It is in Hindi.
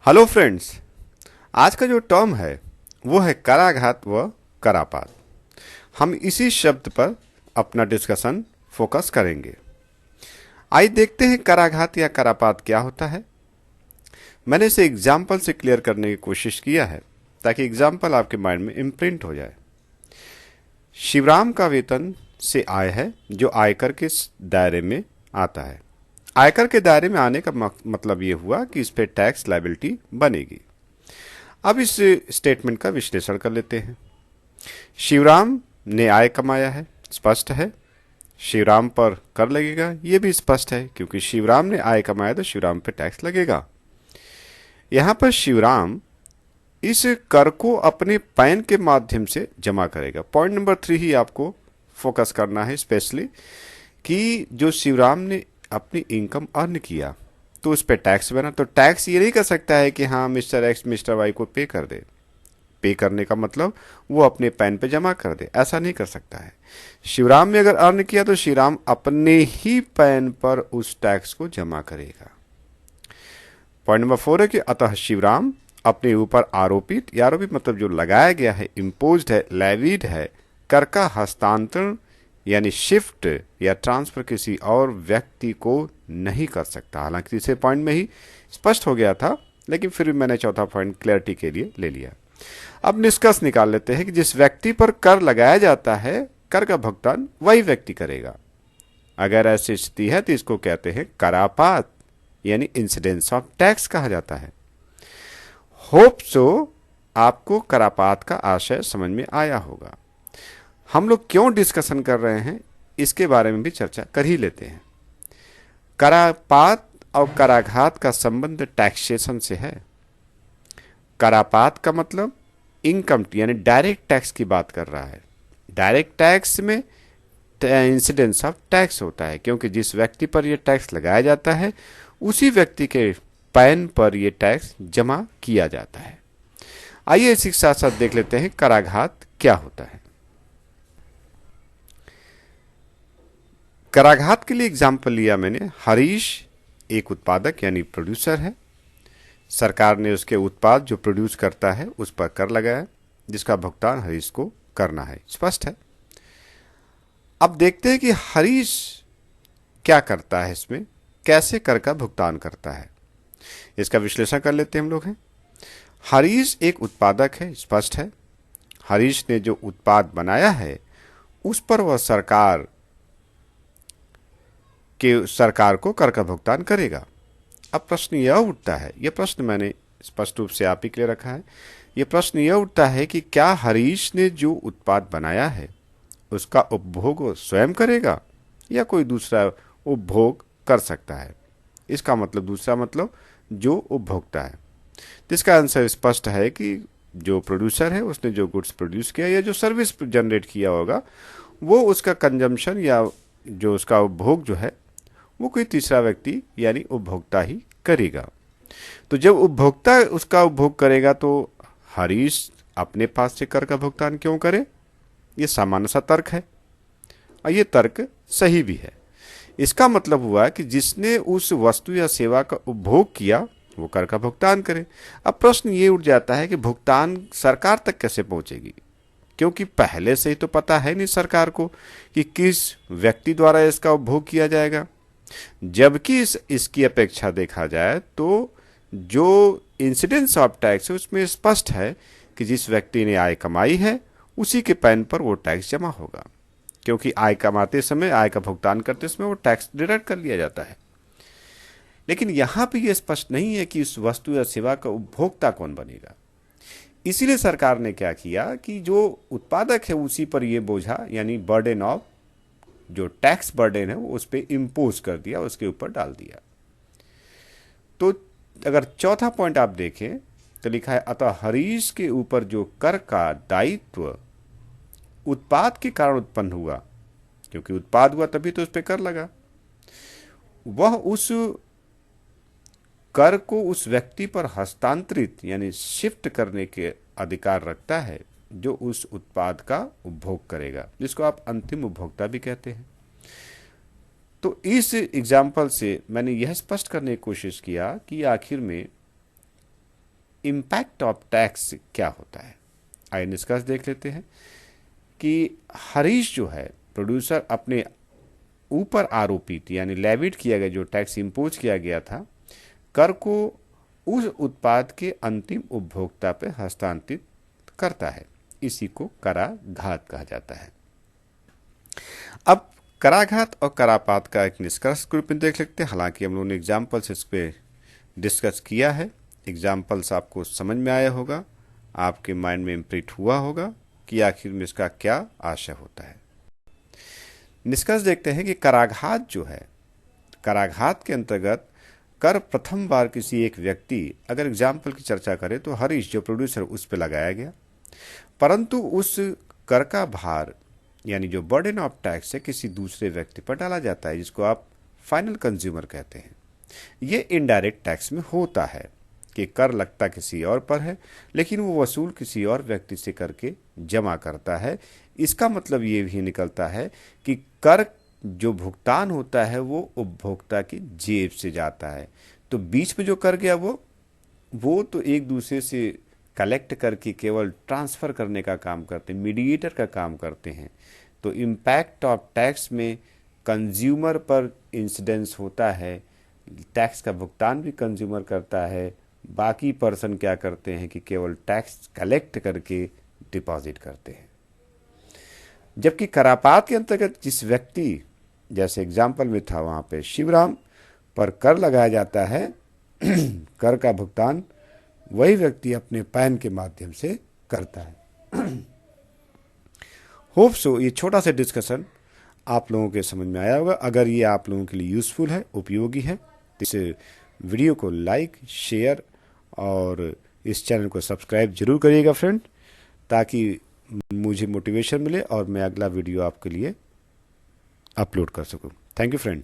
Hello friends. आज का जो टर्म है वो है कराघात व करापात। हम इसी शब्द पर अपना डिस्कशन फोकस करेंगे। आइए देखते हैं कराघात या करापात क्या होता है। मैंने इसे एग्जाम्पल से क्लियर करने की कोशिश किया है ताकि एग्जाम्पल आपके माइंड में इम्प्रिंट हो जाए। शिवराम का वेतन से आय है जो आयकर के दायरे में आता है। आयकर के दायरे में आने का मतलब ये हुआ कि इस पे टैक्स लायबिलिटी बनेगी। अब इस स्टेटमेंट का विश्लेषण कर लेते हैं। शिवराम ने आय कमाया है, स्पष्ट है। शिवराम पर कर लगेगा, यह भी स्पष्ट है क्योंकि शिवराम ने आय कमाया तो शिवराम पे टैक्स लगेगा। यहां पर शिवराम इस कर को अपने पैन के माध्यम से जमा करेगा। पॉइंट नंबर 3 ही आपको फोकस करना है स्पेशली कि जो शिवराम ने अपनी इनकम अर्न किया तो उस पर टैक्स बना। तो टैक्स ये नहीं कर सकता है कि हाँ मिस्टर एक्स मिस्टर वाई को पे कर दे। पे करने का मतलब वो अपने पैन पे जमा कर दे, ऐसा नहीं कर सकता है। शिवराम ने अगर अर्न किया तो शिवराम अपने ही पैन पर उस टैक्स को जमा करेगा। पॉइंट नंबर 4 है कि अतः शिवराम अपने ऊपर आरोपित या आरोपित मतलब जो लगाया गया है, इम्पोज्ड है, लेविड है, कर का हस्तांतरण यानी शिफ्ट या ट्रांसफर किसी और व्यक्ति को नहीं कर सकता। हालांकि तीसरे पॉइंट में ही स्पष्ट हो गया था, लेकिन फिर भी मैंने चौथा पॉइंट क्लैरिटी के लिए ले लिया। अब निष्कर्ष निकाल लेते हैं कि जिस व्यक्ति पर कर लगाया जाता है, कर का भुगतान वही व्यक्ति करेगा। अगर ऐसी स्थिति है तो इसको कहते हैं करापात यानी इंसिडेंस ऑफ टैक्स कहा जाता है। होप सो आपको करापात का आशय समझ में आया होगा। हम लोग क्यों डिस्कशन कर रहे हैं इसके बारे में भी चर्चा कर ही लेते हैं। करापात और कराघात का संबंध टैक्सेशन से है। करापात का मतलब इनकम यानी डायरेक्ट टैक्स की बात कर रहा है। डायरेक्ट टैक्स में इंसिडेंस ऑफ टैक्स होता है क्योंकि जिस व्यक्ति पर यह टैक्स लगाया जाता है उसी व्यक्ति के पैन पर यह टैक्स जमा किया जाता है। आइए इसी के साथ साथ देख लेते हैं कराघात क्या होता है। कराघात के लिए एग्जाम्पल लिया मैंने। हरीश एक उत्पादक यानी प्रोड्यूसर है। सरकार ने उसके उत्पाद जो प्रोड्यूस करता है उस पर कर लगाया जिसका भुगतान हरीश को करना है, स्पष्ट है। अब देखते हैं कि हरीश क्या करता है, इसमें कैसे कर का भुगतान करता है, इसका विश्लेषण कर लेते हैं हम लोग हैं। हरीश एक उत्पादक है, स्पष्ट है। हरीश ने जो उत्पाद बनाया है उस पर वह सरकार को कर का भुगतान करेगा। अब प्रश्न यह उठता है, यह प्रश्न मैंने स्पष्ट रूप से आप ही के लिए रखा है। यह प्रश्न यह उठता है कि क्या हरीश ने जो उत्पाद बनाया है उसका उपभोग वो स्वयं करेगा या कोई दूसरा उपभोग कर सकता है। इसका मतलब दूसरा मतलब जो उपभोक्ता है। जिसका आंसर स्पष्ट है कि जो प्रोड्यूसर है उसने जो गुड्स प्रोड्यूस किया या जो सर्विस जनरेट किया होगा वो उसका कंजम्पशन या जो उसका उपभोग जो है वो कोई तीसरा व्यक्ति यानी उपभोक्ता ही करेगा। तो जब उपभोक्ता उसका उपभोग करेगा तो हरीश अपने पास से कर का भुगतान क्यों करे? ये सामान्य सा तर्क है और ये तर्क सही भी है। इसका मतलब हुआ कि जिसने उस वस्तु या सेवा का उपभोग किया वो कर का भुगतान करे। अब प्रश्न ये उठ जाता है कि भुगतान सरकार तक कैसे पहुंचेगी, क्योंकि पहले से ही तो पता है नहीं सरकार को कि किस व्यक्ति द्वारा इसका उपभोग किया जाएगा। जबकि इसकी अपेक्षा देखा जाए तो जो इंसिडेंस ऑफ टैक्स है उसमें स्पष्ट है कि जिस व्यक्ति ने आय कमाई है उसी के पैन पर वो टैक्स जमा होगा, क्योंकि आय कमाते समय आय का भुगतान करते समय वो टैक्स डिडक्ट कर लिया जाता है। लेकिन यहां पे ये स्पष्ट नहीं है कि उस वस्तु या सेवा का उपभोक्ता कौन बनेगा। इसीलिए सरकार ने क्या किया कि जो उत्पादक है उसी पर ये बोझा यानी बर्डन ऑफ जो टैक्स बर्डन है वो उस पर इम्पोज कर दिया, उसके ऊपर डाल दिया। तो अगर चौथा पॉइंट आप देखें तो लिखा है अतः हरीश के ऊपर जो कर का दायित्व उत्पाद के कारण उत्पन्न हुआ, क्योंकि उत्पाद हुआ तभी तो उस पर कर लगा, वह उस कर को उस व्यक्ति पर हस्तांतरित यानी शिफ्ट करने के अधिकार रखता है जो उस उत्पाद का उपभोग करेगा, जिसको आप अंतिम उपभोक्ता भी कहते हैं। तो इस एग्जाम्पल से मैंने यह स्पष्ट करने की कोशिश किया कि आखिर में इम्पैक्ट ऑफ टैक्स क्या होता है, आइए निष्कर्ष देख लेते हैं कि हरीश जो है प्रोड्यूसर अपने ऊपर आरोपित यानी लेविट किया गया जो टैक्स इम्पोज किया गया था कर को उस उत्पाद के अंतिम उपभोक्ता पर हस्तांतरित करता है। इसी को कराघात कहा जाता है। अब कराघात और करापात का एक निष्कर्ष के रूप में देख लेते हैं। हालांकि हम लोगों ने एग्जाम्पल्स इस पे डिस्कस किया है, एग्जाम्पल्स आपको समझ में आया होगा, आपके माइंड में इम्प्रिंट हुआ होगा कि आखिर में इसका क्या आशय होता है। निष्कर्ष देखते हैं कि कराघात जो है, कराघात के अंतर्गत कर प्रथम बार किसी एक व्यक्ति, अगर एग्जाम्पल की चर्चा करें तो हरीश जो प्रोड्यूसर उस पर लगाया गया, परंतु उस कर का भार यानी जो बर्डन ऑफ टैक्स है किसी दूसरे व्यक्ति पर डाला जाता है, जिसको आप फाइनल कंज्यूमर कहते हैं। ये इनडायरेक्ट टैक्स में होता है कि कर लगता किसी और पर है लेकिन वो वसूल किसी और व्यक्ति से करके जमा करता है। इसका मतलब ये भी निकलता है कि कर जो भुगतान होता है वो उपभोक्ता की जेब से जाता है। तो बीच में जो कर गया वो तो एक दूसरे से कलेक्ट करके केवल ट्रांसफ़र करने का काम करते हैं, मीडिएटर का काम करते हैं। तो इम्पैक्ट ऑफ टैक्स में कंज्यूमर पर इंसिडेंस होता है, टैक्स का भुगतान भी कंज्यूमर करता है, बाकी पर्सन क्या करते हैं कि केवल टैक्स कलेक्ट करके डिपॉजिट करते हैं। जबकि करापात के अंतर्गत जिस व्यक्ति, जैसे एग्जाम्पल में था वहाँ पे शिवराम पर कर लगाया जाता है कर का भुगतान वही व्यक्ति अपने पैन के माध्यम से करता है। होप सो ये छोटा सा डिस्कशन आप लोगों के समझ में आया होगा। अगर ये आप लोगों के लिए यूज़फुल है, उपयोगी है, तो इस वीडियो को लाइक, शेयर और इस चैनल को सब्सक्राइब जरूर करिएगा फ्रेंड, ताकि मुझे मोटिवेशन मिले और मैं अगला वीडियो आपके लिए अपलोड कर सकूं। Thank you friend.